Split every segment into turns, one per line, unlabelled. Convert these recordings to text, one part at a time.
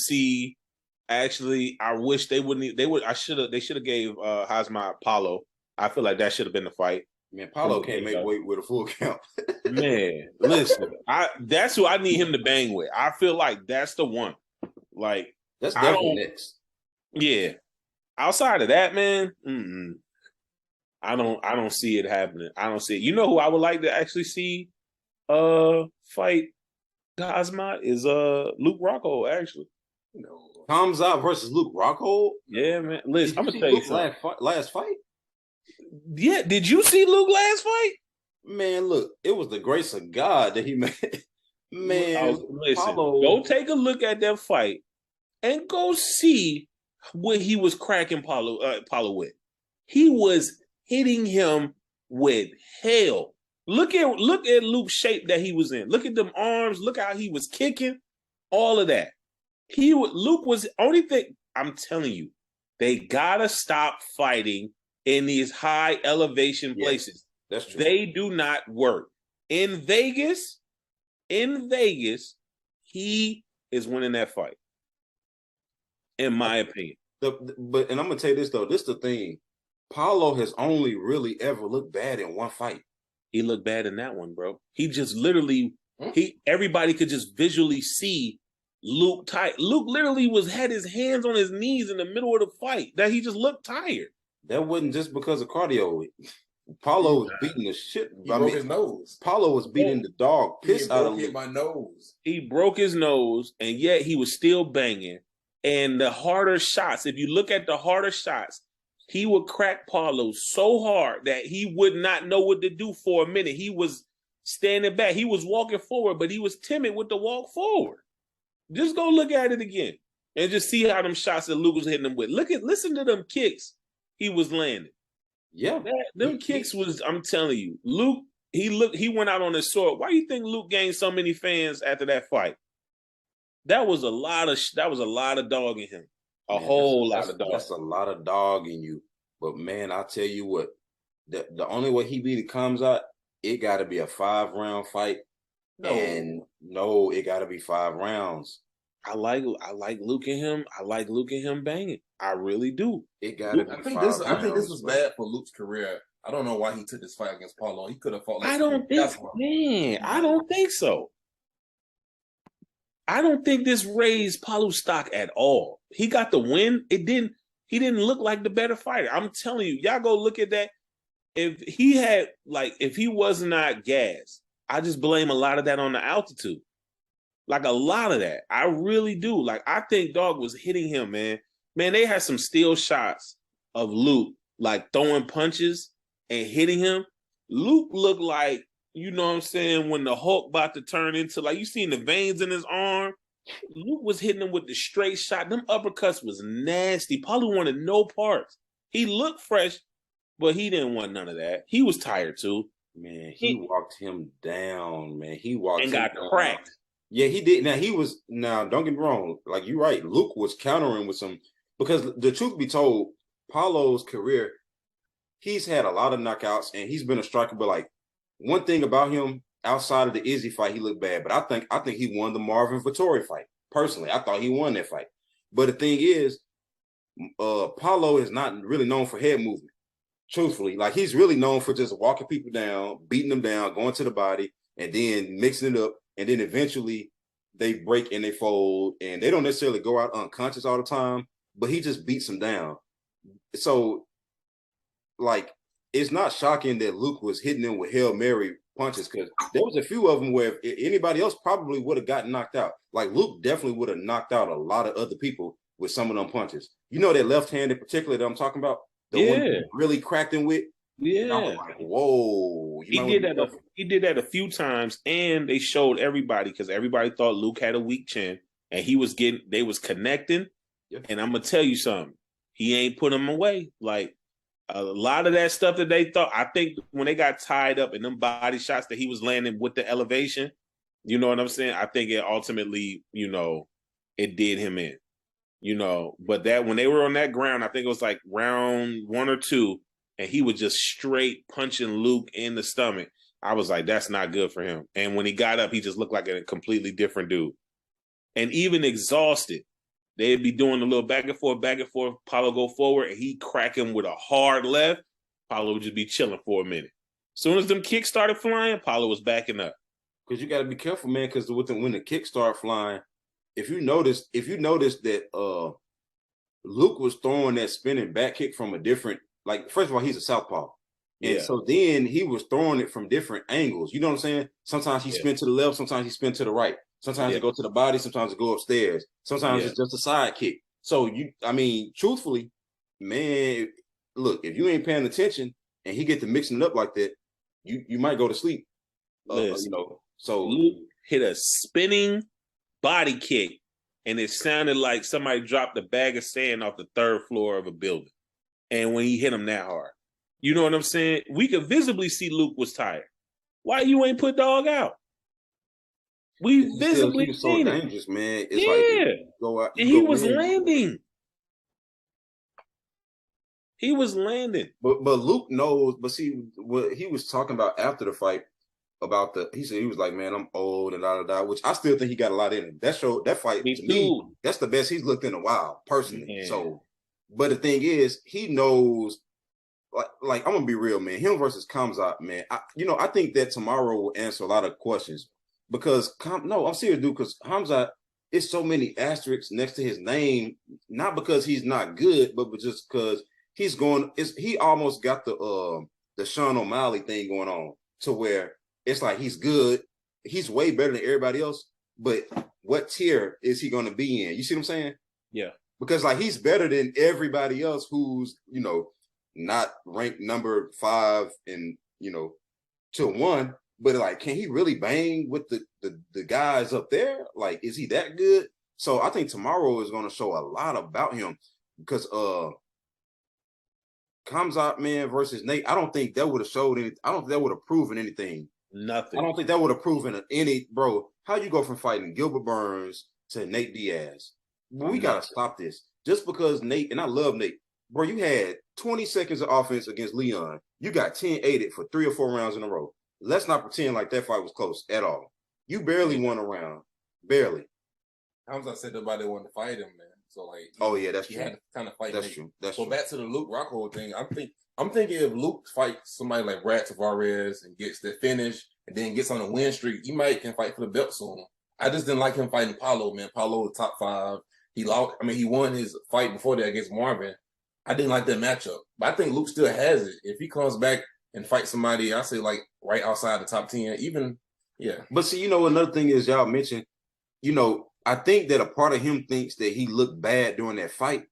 see. Actually, I wish they wouldn't. They would. They should have gave Hazmat Paulo. I feel like that should have been the fight.
Man, Paulo can't make weight with a full count.
Man, listen, that's who I need him to bang with. I feel like that's the one. Like
that's definitely next.
Yeah. Outside of that, man, I don't see it happening. I don't see it. You know who I would like to actually see fight Hazmat is Luke Rockhold, actually.
No. Khamzat versus Luke Rockhold?
Yeah, man. Listen, I'm gonna tell you something.
Last fight?
Yeah, did you see Luke last fight?
Man, look, it was the grace of God that he made. Man,
listen, go take a look at that fight and go see what he was cracking Paulo with. He was hitting him with hell. Look at Luke's shape that he was in. Look at them arms. Look how he was kicking. All of that. Luke was only thing. I'm telling you, they gotta stop fighting in these high elevation places.
That's true.
They do not work. In Vegas, he is winning that fight. In my opinion.
But I'm gonna tell you this though. This is the thing. Paulo has only really ever looked bad in one fight.
He looked bad in that one, bro. He just literally everybody could just visually see Luke tight. Luke literally had his hands on his knees in the middle of the fight. That he just looked tired.
That wasn't just because of cardio. Paulo was beating the shit.
He broke his nose.
Paulo was beating the dog piss out of
Luke. My nose.
He broke his nose, and yet he was still banging. And the harder shots, if you look at the harder shots, he would crack Paulo so hard that he would not know what to do for a minute. He was standing back. He was walking forward, but he was timid with the walk forward. Just go look at it again and just see how them shots that Luke was hitting him with. Listen to them kicks he was landing.
Yeah.
Them kicks was, I'm telling you, Luke, he went out on his sword. Why do you think Luke gained so many fans after that fight? That was a lot of dog in him. A whole lot of dog.
That's a lot of dog in you. But man, I tell you what, the only way he beat it comes out, it gotta be a 5-round fight. No. And no, it gotta be 5 rounds.
I like Luke and him. I like Luke and him banging. I really do.
It gotta be.
I think this was bad for Luke's career. I don't know why he took this fight against Paulo. He could have fought.
I don't think so. I don't think this raised Paulo's stock at all. He got the win. He didn't look like the better fighter. I'm telling you, y'all go look at that. If he was not gassed, I just blame a lot of that on the altitude. Like a lot of that. I really do. Like I think dog was hitting him, man. Man, they had some still shots of Luke like throwing punches and hitting him. Luke looked like, you know what I'm saying, when the Hulk about to turn into, like, you seen the veins in his arm? Luke was hitting him with the straight shot. Them uppercuts was nasty. Paulo wanted no parts. He looked fresh, but he didn't want none of that. He was tired too.
Man, he walked him down, man. He walked
and
him
got
down.
cracked.
Yeah, he did. Now, don't get me wrong. Like, you're right. Luke was countering with some, because the truth be told, Paulo's career, he's had a lot of knockouts and he's been a striker, but like, one thing about him, outside of the Izzy fight, he looked bad. But I think he won the Marvin Vettori fight. Personally, I thought he won that fight. But the thing is, Paulo is not really known for head movement. Truthfully, like he's really known for just walking people down, beating them down, going to the body, and then mixing it up. And then eventually they break and they fold. And they don't necessarily go out unconscious all the time, but he just beats them down. So, like, it's not shocking that Luke was hitting them with Hail Mary punches, because there was a few of them where if anybody else probably would have gotten knocked out. Like Luke definitely would have knocked out a lot of other people with some of them punches. You know that left hand in particular that I'm talking about? The one he really cracked him with?
Yeah.
And I was like, whoa.
He did that a few times, and they showed everybody, because everybody thought Luke had a weak chin, and they was connecting.
Yep.
And I'm going to tell you something. He ain't put him away. Like, a lot of that stuff that they thought, I think when they got tied up in them body shots that he was landing with the elevation, you know what I'm saying? I think it ultimately, it did him in, but that when they were on that ground, I think it was like round 1 or 2, and he was just straight punching Luke in the stomach. I was like, that's not good for him. And when he got up, he just looked like a completely different dude. And even exhausted, they'd be doing a little back and forth. Paulo go forward, and he crack him with a hard left. Paulo would just be chilling for a minute. As soon as them kicks started flying, Paulo was backing up.
Because you got to be careful, man. Because when the kicks start flying, if you notice that Luke was throwing that spinning back kick from a different, like, first of all, he's a southpaw. And so then he was throwing it from different angles. You know what I'm saying? Sometimes he spin to the left, sometimes he spin to the right. Sometimes it go to the body, sometimes it go upstairs. Sometimes it's just a side kick. So truthfully, man, look, if you ain't paying attention and he get to mixing it up like that, you might go to sleep. So
Luke hit a spinning body kick, and it sounded like somebody dropped a bag of sand off the third floor of a building. And when he hit him that hard, you know what I'm saying? We could visibly see Luke was tired. Why you ain't put dog out? We visibly
he was
seen
so
it.
dangerous, man. It's like go out,
and he was landing. He was landing.
But Luke knows. But see, what he was talking about after the fight about he said he was like, man, I'm old and da. Which I still think he got a lot in him. That fight to me, that's the best he's looked in a while, personally. Yeah. So, but the thing is, he knows. Like I'm gonna be real, man. Him versus Khamzat, man. I think that tomorrow will answer a lot of questions because I'm serious, dude. Because Khamzat, it's so many asterisks next to his name, not because he's not good, but just because he almost got the Sean O'Malley thing going on to where it's like he's good, he's way better than everybody else, but what tier is he going to be in? You see what I'm saying?
Yeah.
Because like he's better than everybody else who's not ranked number 5 and to 1, but like can he really bang with the guys up there? Like is he that good? So I think tomorrow is going to show a lot about him because Khamzat, man, versus Nate, I don't think that would have showed anything. I don't think that would have proven anything.
Nothing.
I don't think that would have proven bro. How you go from fighting Gilbert Burns to Nate Diaz? We got to stop this. Just because Nate, and I love Nate, bro, you had 20 seconds of offense against Leon. You got 10-8 for 3 or 4 rounds in a row. Let's not pretend like that fight was close at all. You barely won a round. Barely.
Khamzat said nobody wanted to fight him, man. So
that's true.
He had to kind of fight.
That's true. That's
true.
So
back to the Luke Rockhold thing. I'm thinking if Luke fights somebody like Brad Tavares and gets the finish and then gets on a win streak, he can fight for the belt soon. I just didn't like him fighting Paulo, man. Paulo was top 5. He lost. He won his fight before that against Marvin. I didn't like that matchup, but I think Luke still has it. If he comes back and fights somebody, I say like right outside the top 10, even
But see, another thing is y'all mentioned, I think that a part of him thinks that he looked bad during that fight.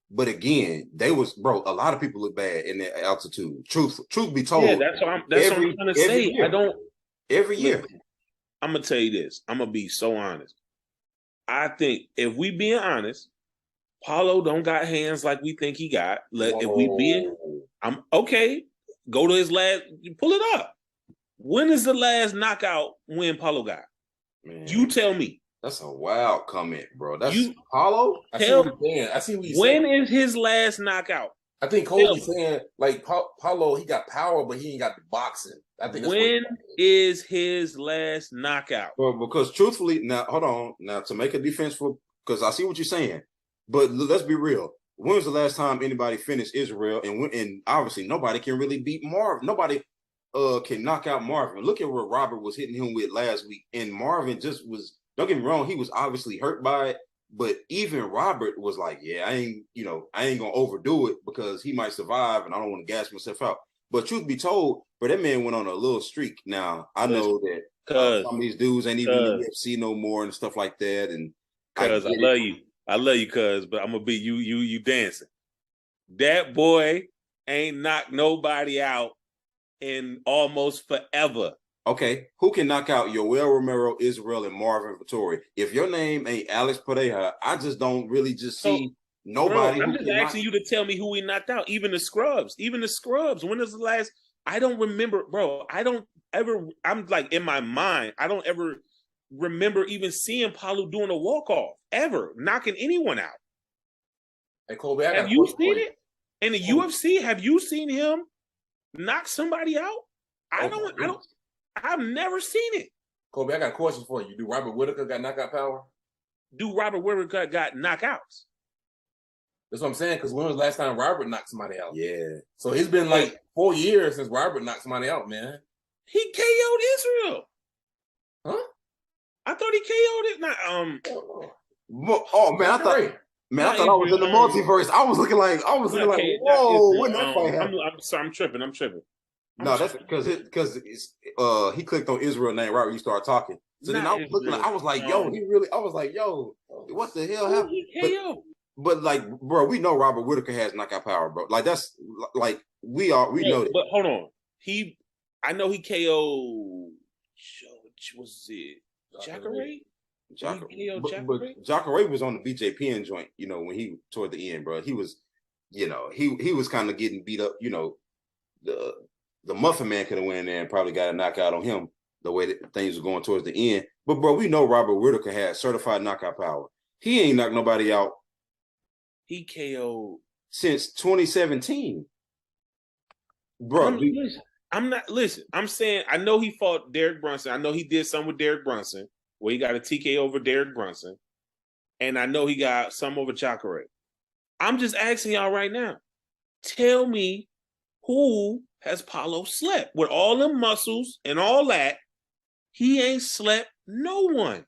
But again, a lot of people look bad in that altitude. Truth be told.
Yeah, that's what I'm trying to say.
Year. Every year.
I'm going to tell you this. I'm going to be so honest. I think if we being honest, Paulo don't got hands like we think he got. If we being, I'm okay. Go to his last, pull it up. When is the last knockout win Paulo got? Man. You tell me.
That's a wild comment, bro. That's Paulo?
I see what he's saying.
When is his last knockout?
I think Cote's saying, like, Paulo, he got power, but he ain't got the boxing. I think that's
when is his last knockout?
Well, because truthfully, now, hold on. Now, to make a defense because I see what you're saying, but let's be real. When was the last time anybody finished Israel? And obviously, nobody can really beat Marvin. Nobody can knock out Marvin. Look at where Robert was hitting him with last week. And Marvin just was... Don't get me wrong, he was obviously hurt by it, but even Robert was like, yeah, I ain't gonna overdo it because he might survive and I don't want to gas myself out. But truth be told, but that man went on a little streak. Now, I know that some of these dudes ain't even in the UFC no more and stuff like that. And
cuz I love you, cuz, but I'm gonna be you dancing. That boy ain't knocked nobody out in almost forever.
Okay, who can knock out Yoel Romero, Israel, and Marvin Vettori? If your name ain't Alex Pereira, I just don't really see nobody.
Bro, I'm just asking you to tell me who we knocked out. Even the scrubs. When is the last? I don't remember, bro. I'm like in my mind, I don't ever remember even seeing Paulo doing a walk-off, ever, knocking anyone out.
Hey, Colby,
have you seen it? In the UFC, have you seen him knock somebody out? I've never seen it.
Colby, I got a question for you. Do Robert Whitaker got knockout power?
do Robert Whittaker got knockouts?
That's what I'm saying. Because when was the last time Robert knocked somebody out?
Yeah.
So it's been like 4 years since Robert knocked somebody out, man.
He KO'd Israel.
Huh?
I thought he KO'd it.
Oh man, I thought I was in the multiverse. I was looking like, whoa, when that fight happened?
I'm sorry, I'm tripping.
No, that's because he clicked on Israel name right when you start talking. So then I was looking, I was like, yo, what the hell happened? But like, bro, we know Robert Whittaker has knockout power, bro. Like that's like we know that.
But hold on, I know he KO'd. Was it Jacare?
Jacare was on the BJPN joint, when he toward the end, bro. He was, he was kind of getting beat up. The Muffin Man could have went in there and probably got a knockout on him the way that things were going towards the end. But bro, we know Robert Whittaker has certified knockout power. He ain't knocked nobody out.
He KO'd
since 2017, bro.
I'm saying I know he fought Derek Brunson. I know he did something with Derek Brunson where he got a TK over Derek Brunson, and I know he got some over Jacare. I'm just asking y'all right now. Tell me who has Paulo slept with all them muscles and all that? He ain't slept no one.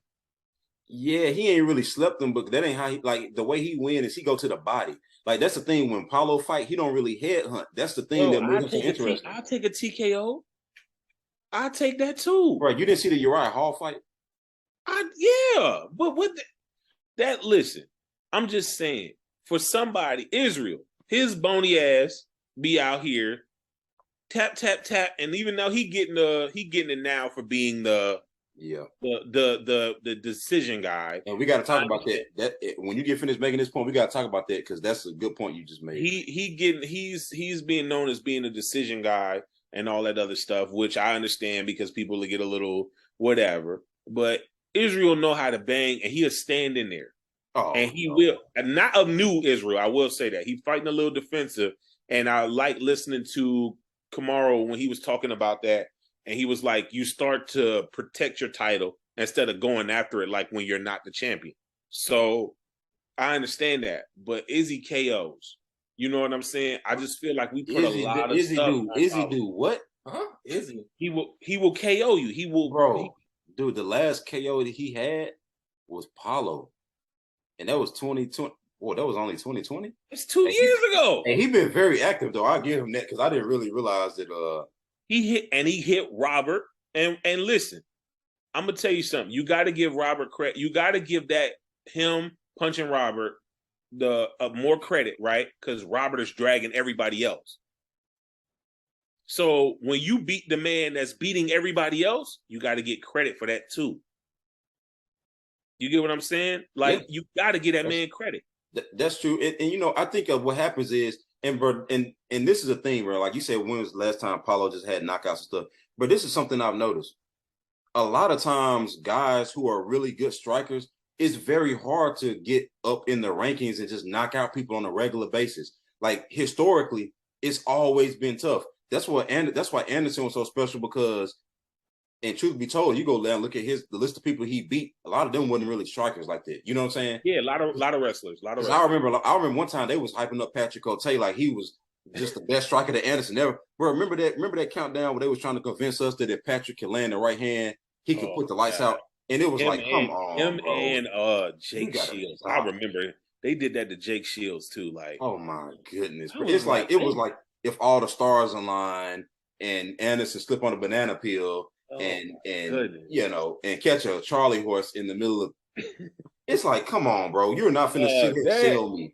Yeah, he ain't really slept them, but that ain't how the way he win is he go to the body. Like that's the thing when Paulo fight, he don't really head hunt. That's the thing that makes him interesting.
I'll take a TKO. I'll take that too.
Right, you didn't see the Uriah Hall fight?
Yeah, but listen, I'm just saying, for somebody, Israel, his bony ass be out here, tap, tap, tap, and even though he getting it now for being the decision guy.
And we got to talk about that. When you get finished making this point, we got to talk about that because that's a good point you just made.
He's being known as being a decision guy and all that other stuff, which I understand because people will get a little whatever. But Israel know how to bang, and he'll stand in there. Will. And not of new Israel, I will say that. He's fighting a little defensive, and I like listening to Kamaru when he was talking about that. And he was like, you start to protect your title instead of going after it like when you're not the champion. So I understand that. But Izzy KOs. You know what I'm saying? I just feel like we put a lot of stuff.
Izzy do what?
Huh? Izzy.
He will KO you. He will.
Bro, dude, the last KO that he had was Paulo. And that was 2020. Boy, that was only 2020?
It's 2 years ago.
And he been very active, though. I'll give him that because I didn't really realize that
he hit Robert. And listen, I'm gonna tell you something. You got to give Robert credit. You got to give him punching Robert more credit, right? Because Robert is dragging everybody else. So when you beat the man that's beating everybody else, you got to get credit for that too. You get what I'm saying? Like you got to give that man credit.
That's true. And I think what happens is, and this is a thing, bro. Like you said, when was the last time Paulo just had knockouts and stuff? But this is something I've noticed. A lot of times, guys who are really good strikers, it's very hard to get up in the rankings and just knock out people on a regular basis. Like historically, it's always been tough. That's why Anderson was so special because, and truth be told, you go down look at the list of people he beat. A lot of them wasn't really strikers like that. You know what I'm saying?
Yeah, a lot of wrestlers.
I remember one time they was hyping up Patrick Cote like he was just the best striker that Anderson ever. Bro, remember that countdown where they was trying to convince us that if Patrick can land the right hand, he could put the lights out. And it was come on,
him
bro.
And Jake Shields. I remember they did that to Jake Shields too. Like,
oh my goodness, bro. It was like if all the stars align and Anderson slip on a banana peel and and catch a Charlie horse in the middle of. It's like, come on, bro. You're not finna sit here and sell me